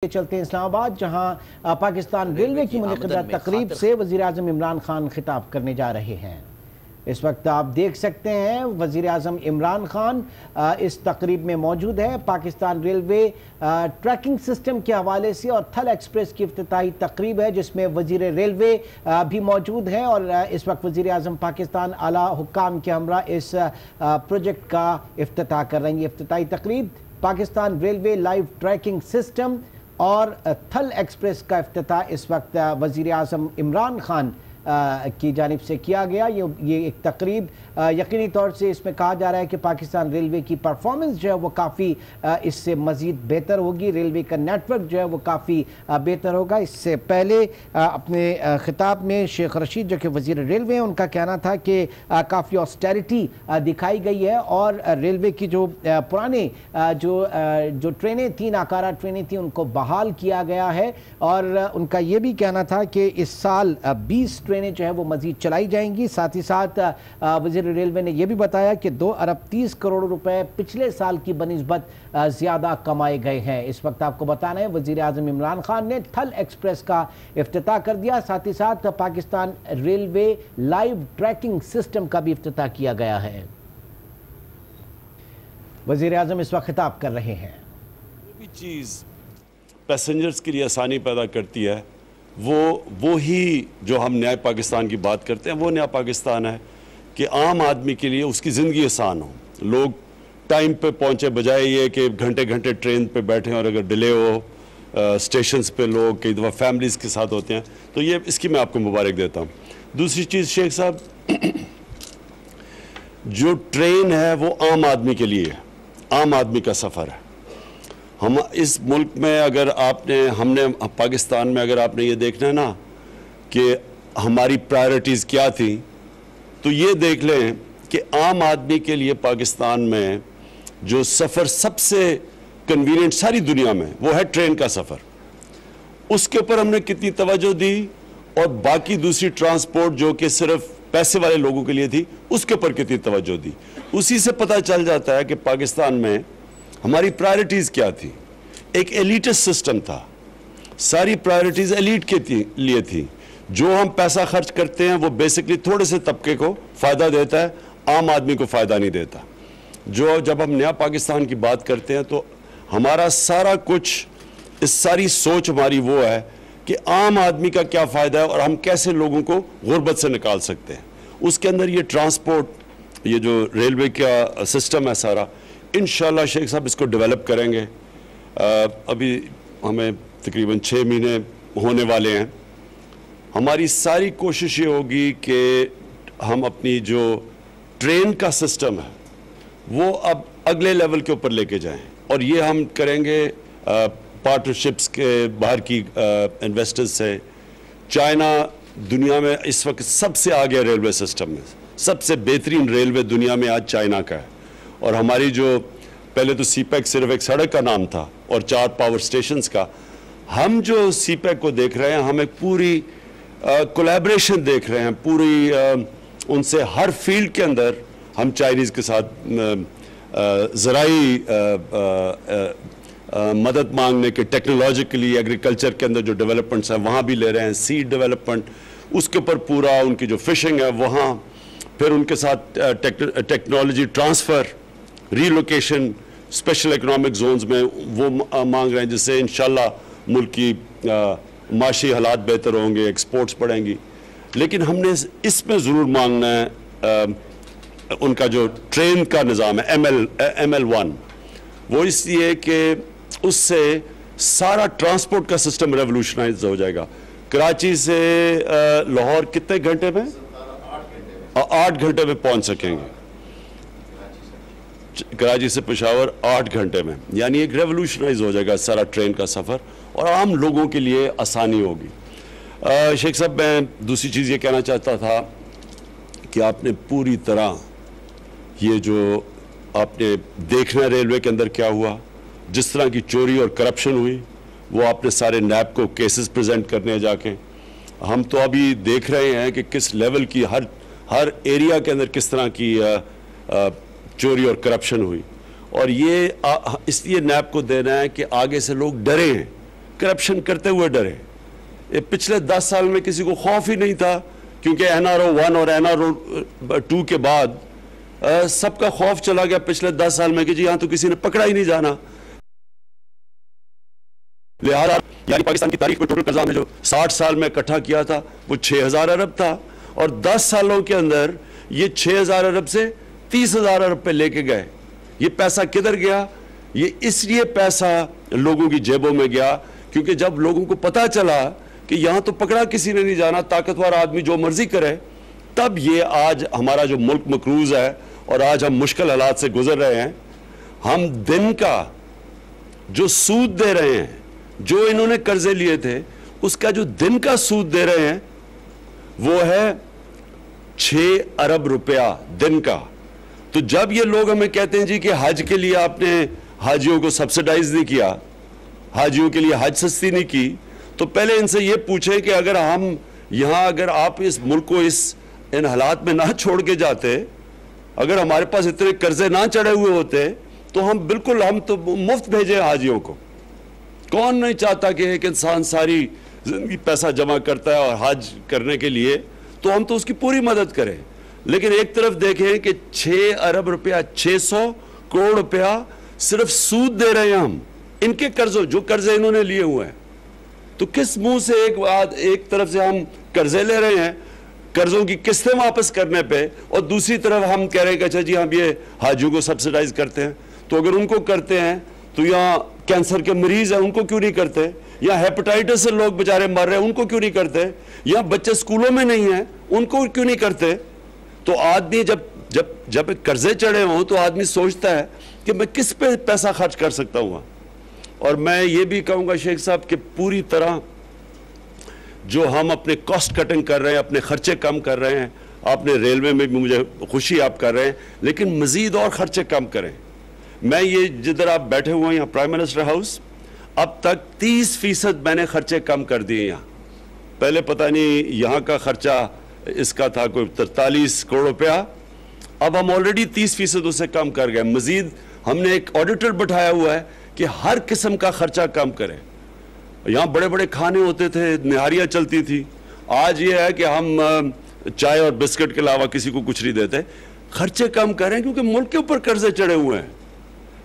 چلتے ہیں اسلام آباد، جہاں پاکستان ریلوے کی منعقدہ تقریب سے وزیراعظم عمران خان خطاب کرنے جا رہے ہیں۔ اس وقت آپ دیکھ سکتے ہیں وزیراعظم عمران خان اس تقریب میں موجود ہے۔ پاکستان ریلوے ٹریکنگ سسٹم کے حوالے سے اور تھل ایکسپریس کی افتتاحی تقریب ہے، جس میں وزیر ریلوے بھی موجود ہیں اور اس وقت وزیراعظم پاکستان اعلیٰ حکام کے ہمراہ اس پروجیکٹ کا افتتاح کر رہے ہیں۔ یہ افتتاحی تقریب Pakistan railway live tracking system اور تھل ایکسپریس کا افتتاح اس وقت وزیر اعظم عمران خان کی جانب سے کیا گیا۔ یہ ایک تقریب یقینی طور سے اس میں کہا جا رہا ہے کہ پاکستان ریلوے کی پرفارمنس جو ہے وہ کافی اس سے مزید بہتر ہوگی، ریلوے کا نیٹ ورک جو ہے وہ کافی بہتر ہوگا۔ اس سے پہلے اپنے خطاب میں شیخ رشید جو کہ وزیر ریلوے ہیں، ان کا کہنا تھا کہ کافی آسٹیریٹی دکھائی گئی ہے اور ریلوے کی جو پرانے جو ٹرینیں تھیں، ناکارہ ٹرینیں تھیں، ان کو بحال کیا گیا ہے اور ان کا یہ بھی کہنا تھا کہ اس سال 20 ٹرینیں جو ہے وہ مزید چلائی جائیں گی۔ ساتھ ہی ساتھ وزیر ریلوے نے یہ بھی بتایا کہ 2 ارب 30 کروڑ روپے پچھلے سال کی بنسبت زیادہ کمائے گئے ہیں۔ اس وقت آپ کو بتانا ہے وزیر اعظم عمران خان نے تھل ایکسپریس کا افتتاح کر دیا، ساتھ ہی ساتھ Pakistan railway live tracking system کا بھی افتتاح کیا گیا ہے۔ وزیر اعظم اس وقت خطاب کر رہے ہیں۔ جو بھی چیز پیسنجرز کے لیے آسانی پیدا کرتی ہے وہی جو ہم نیا پاکستان کی بات کرتے ہیں، وہ نیا پاکستان ہے کہ عام آدمی کے لیے اس کی زندگی آسان ہو، لوگ ٹائم پہ پہنچے، بجائے یہ کہ گھنٹے گھنٹے ٹرین پہ بیٹھیں اور اگر ڈیلے ہو سٹیشنز پہ لوگ کئی دفعہ فیملیز کے ساتھ ہوتے ہیں، تو یہ اس کی میں آپ کو مبارک دیتا ہوں۔ دوسری چیز شیخ صاحب، جو ٹرین ہے وہ عام آدمی کے لیے ہے، عام آدمی کا سفر ہے۔ ہم اس ملک میں اگر ہم نے پاکستان میں اگر آپ نے یہ دیکھنا ہے نا کہ ہماری پرائرٹیز کیا تھیں، تو یہ دیکھ لیں کہ عام آدمی کے لیے پاکستان میں جو سفر سب سے کنوینئنٹ ساری دنیا میں وہ ہے ٹرین کا سفر۔ اس کے اوپر ہم نے کتنی توجہ دی اور باقی دوسری ٹرانسپورٹ جو کہ صرف پیسے والے لوگوں کے لیے تھی، اس کے اوپر کتنی توجہ دی۔ اسی سے پتہ چل جاتا ہے کہ پاکستان میں ہماری پرائرٹیز کیا تھی۔ ایک ایلیٹس سسٹم تھا، ساری پرائرٹیز ایلیٹ کے لیے تھی۔ جو ہم پیسہ خرچ کرتے ہیں وہ بیسکلی تھوڑے سے طبقے کو فائدہ دیتا ہے، عام آدمی کو فائدہ نہیں دیتا۔ جب ہم نیا پاکستان کی بات کرتے ہیں تو ہمارا سارا کچھ، اس ساری سوچ ہماری وہ ہے کہ عام آدمی کا کیا فائدہ ہے اور ہم کیسے لوگوں کو غربت سے نکال سکتے ہیں۔ اس کے اندر یہ ٹرانسپورٹ، یہ جو ریلوے کا سسٹم ہے سارا، انشاءاللہ شیخ صاحب اس کو ڈیولپ کریں گے۔ ابھی ہمیں تقریباً 6 مہینے ہونے والے ہیں۔ ہماری ساری کوشش یہ ہوگی کہ ہم اپنی جو ٹرین کا سسٹم ہے وہ اب اگلے لیول کے اوپر لے کے جائیں، اور یہ ہم کریں گے پارٹنرشپس کے باہر کی انویسٹرز سے۔ چائنا دنیا میں اس وقت سب سے آگے ریلوے سسٹم میں، سب سے بہترین ریلوے دنیا میں آج چائنا کا ہے، اور ہماری جو پہلے تو سی پیک صرف ایک سڑک کا نام تھا اور 4 پاور سٹیشنز کا، ہم جو سی پیک کو دیکھ رہے ہیں، ہم ایک پوری کولیبریشن دیکھ رہے ہیں، پوری ان سے ہر فیلڈ کے اندر ہم چائنیز کے ساتھ زرعی مدد مانگنے کے، ٹیکنالوجیکلی ایگریکلچر کے اندر جو ڈیولپمنٹس ہیں وہاں بھی لے رہے ہیں، سیڈ ڈیولپمنٹ، اس کے اوپر پورا ان کی جو فشنگ ہے وہاں، پھر ان کے ساتھ technology transfer, relocation special economic zones میں وہ مانگ رہے ہیں، جس سے انشاءاللہ ملک کی معاشی حالات بہتر ہوں گے، ایکسپورٹس بڑھیں گی۔ لیکن ہم نے اس میں ضرور مانگنا ہے ان کا جو ٹرین کا نظام ہے ML1، وہ اس لیے کہ اس سے سارا ٹرانسپورٹ کا سسٹم ریولوشنائز ہو جائے گا۔ کراچی سے لاہور کتنے گھنٹے میں؟ 8 گھنٹے میں پہنچ سکیں گے، کراچی سے پشاور 8 گھنٹے میں، یعنی ایک ریولوشنائز ہو جائے گا سارا ٹرین کا سفر اور عام لوگوں کے لیے آسانی ہوگی۔ شیخ صاحب، میں دوسری چیز یہ کہنا چاہتا تھا کہ آپ نے پوری طرح یہ جو آپ نے دیکھنا ریلوے کے اندر کیا ہوا، جس طرح کی چوری اور کرپشن ہوئی، وہ آپ نے سارے نیب کو کیسز پریزنٹ کرنے جا کے، ہم تو ابھی دیکھ رہے ہیں کہ کس لیول کی ہر ایریا کے اندر کس طرح کی چوری اور کرپشن ہوئی، اور یہ اس لیے نیب کو دینا ہے کہ آگے سے لوگ ڈرے ہیں کرپشن کرتے ہوئے ڈرے. پچھلے 10 سال میں کسی کو خوف ہی نہیں تھا, کیونکہ NRO 1 اور NRO 2 کے بعد سب کا خوف چلا گیا پچھلے 10 سال میں کہ جی یہاں تو کسی نے پکڑا ہی نہیں جانا. لہٰذا یعنی پاکستان کی تاریخ میں ٹوٹل قرضہ نے جو 60 سال میں اکٹھا کیا تھا وہ 6,000 ارب تھا, اور 10 سالوں کے اندر یہ 6,000 ارب سے 30,000 ارب پہ لے کے گئے. یہ پیسہ کدھر گیا؟ یہ اس لیے پیسہ لوگوں کی جیبوں میں گیا کیونکہ جب لوگوں کو پتا چلا کہ یہاں تو پکڑا کسی نے نہیں جانا, طاقتور آدمی جو مرضی کرے, تب یہ آج ہمارا جو ملک مقروض ہے اور آج ہم مشکل حالات سے گزر رہے ہیں. ہم دن کا جو سود دے رہے ہیں, جو انہوں نے قرضے لیے تھے اس کا جو دن کا سود دے رہے ہیں وہ ہے 6 ارب روپیہ دن کا. تو جب یہ لوگ ہمیں کہتے ہیں جی کہ حج کے لیے آپ نے حاجیوں کو سبسیڈائز نہیں کیا, حاجیوں کے لیے حج سستی نہیں کی, تو پہلے ان سے یہ پوچھیں کہ اگر ہم یہاں, اگر آپ اس ملک کو ان حالات میں نہ چھوڑ کے جاتے, اگر ہمارے پاس اتنے قرضے نہ چڑھے ہوئے ہوتے تو ہم تو مفت بھیجیں حاجیوں کو. کون نہیں چاہتا کہ ایک انسان ساری زندگی پیسہ جمع کرتا ہے اور حج کرنے کے لیے, تو ہم تو اس کی پوری مدد کریں. لیکن ایک طرف دیکھیں کہ 6 ارب روپیہ 600 کروڑ روپیہ صرف سود دے رہے ہیں ہم ان کے قرضوں, جو قرضے انہوں نے لیے ہوئے ہیں. تو کس منہ سے ایک طرف سے ہم قرضے لے رہے ہیں قرضوں کی قسطیں واپس کرنے پہ, اور دوسری طرف ہم کہہ رہے ہیں کہ اچھا جی ہم یہ حاجیوں کو سبسیڈائز کرتے ہیں. تو اگر ان کو کرتے ہیں تو یہاں کینسر کے مریض ہیں ان کو کیوں نہیں کرتے, یا ہیپاٹائٹس سے لوگ بیچارے مر رہے ہیں ان کو کیوں نہیں کرتے, یا بچے سکولوں میں نہیں ہیں ان کو کیوں نہیں کرتے. تو آدمی جب قرضے چڑھے ہوں تو آدمی سوچتا ہے کہ میں کس پہ پیسہ خرچ کر سکتا ہوں. اور میں یہ بھی کہوں گا شیخ صاحب کہ پوری طرح جو ہم اپنے کاسٹ کٹنگ کر رہے ہیں, اپنے خرچے کم کر رہے ہیں, آپ نے ریلوے میں بھی مجھے خوشی آپ کر رہے ہیں, لیکن مزید اور خرچے کم کریں. میں یہ جدھر آپ بیٹھے ہوئے ہیں یہاں پرائم منسٹر ہاؤس, اب تک 30% میں نے خرچے کم کر دیے یہاں. پہلے پتہ نہیں یہاں کا خرچہ اس کا تھا کوئی 43 کروڑ روپیہ, اب ہم آلریڈی 30% اسے کم کر گئے. مزید ہم نے ایک آڈیٹر بٹھایا ہوا ہے کہ ہر قسم کا خرچہ کم کریں. یہاں بڑے بڑے کھانے ہوتے تھے, نہاریاں چلتی تھی, آج یہ ہے کہ ہم چائے اور بسکٹ کے علاوہ کسی کو کچھ نہیں دیتے. خرچے کم کریں کیونکہ ملک کے اوپر قرضے چڑھے ہوئے ہیں,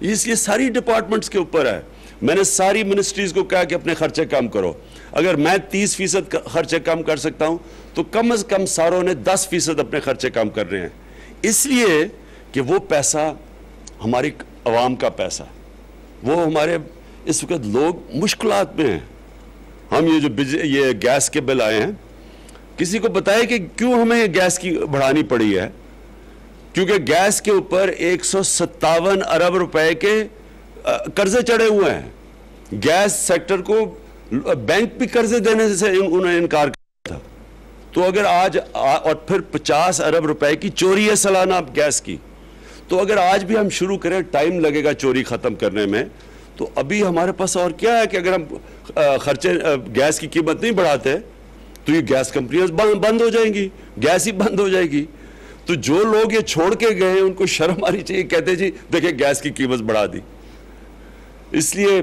یہ ساری ڈپارٹمنٹس کے اوپر ہے. میں نے ساری منسٹریز کو کہا کہ اپنے خرچے کم کرو. اگر میں 30% خرچے کم کر سکتا ہوں تو کم از کم ساروں نے 10% اپنے خرچے کم کر رہے ہیں, اس لیے کہ وہ پیسہ ہماری عوام کا پیسہ, وہ ہمارے اس وقت لوگ مشکلات میں ہیں. ہم یہ گیس کے بل آئے ہیں, کسی کو بتائے کہ کیوں ہمیں یہ گیس کی بڑھانی پڑی ہے, کیونکہ گیس کے اوپر 157 ارب روپے کے قرضے چڑھے ہوئے ہیں. گیس سیکٹر کو بینک بھی قرضے دینے سے انہوں نے انکار کیا تھا. تو اگر آج اور پھر 50 ارب روپے کی چوری ہے سالانہ گیس کی, تو اگر آج بھی ہم شروع کریں, ٹائم لگے گا چوری ختم کرنے میں, تو ابھی ہمارے پاس اور کیا ہے کہ اگر ہم خرچے گیس کی قیمت نہیں بڑھاتے تو یہ گیس کمپنیاں بند ہو جائیں گی, گیس ہی بند ہو جائے گی. تو جو لوگ یہ چھوڑ کے گئے ہیں ان کو شرم آنی چاہیے, کہتے جی دیکھیں گیس کی قیمت بڑھا دی. اس لیے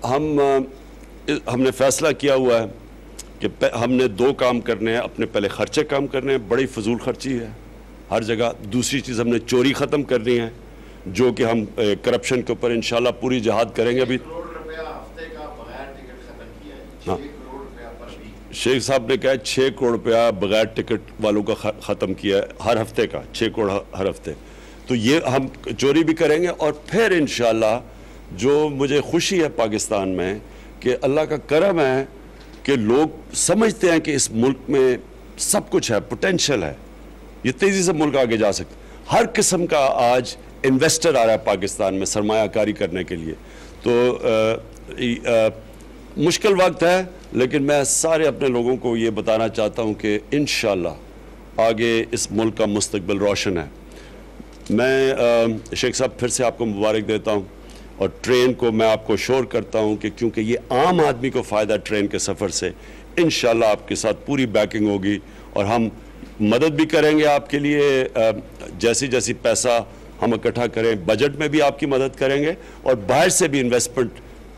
ہم نے فیصلہ کیا ہوا ہے کہ ہم نے 2 کام کرنے ہیں. اپنے پہلے خرچے کم کرنے ہیں, بڑی فضول خرچی ہے ہر جگہ. دوسری چیز ہم نے چوری ختم کرنی ہے, جو کہ ہم کرپشن کے اوپر انشاءاللہ پوری جہاد کریں گے. ابھی شیخ صاحب نے کہا 6 کروڑ روپیہ بغیر ٹکٹ والوں کا ختم کیا ہے ہر ہفتے کا, 6 کروڑ ہر ہفتے. تو یہ ہم چوری بھی کریں گے. اور پھر انشاءاللہ جو مجھے خوشی ہے پاکستان میں کہ اللہ کا کرم ہے کہ لوگ سمجھتے ہیں کہ اس ملک میں سب کچھ ہے, پوٹینشل ہے, یہ تیزی سے ملک آگے جا سکتا. ہر قسم کا آج انویسٹر آ رہا ہے پاکستان میں سرمایہ کاری کرنے کے لیے. تو مشکل وقت ہے, لیکن میں سارے اپنے لوگوں کو یہ بتانا چاہتا ہوں کہ انشاءاللہ آگے اس ملک کا مستقبل روشن ہے. میں شیخ صاحب پھر سے آپ کو مبارک دیتا ہوں, اور ٹرین کو میں آپ کو شور کرتا ہوں کہ کیونکہ یہ عام آدمی کو فائدہ ٹرین کے سفر سے, انشاءاللہ آپ کے ساتھ پوری بیکنگ ہوگی, اور ہم مدد بھی کریں گے آپ کے لیے. جیسی پیسہ ہم اکٹھا کریں, بجٹ میں بھی آپ کی مدد کریں گے, اور باہر سے بھی انویسٹمنٹ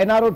NRO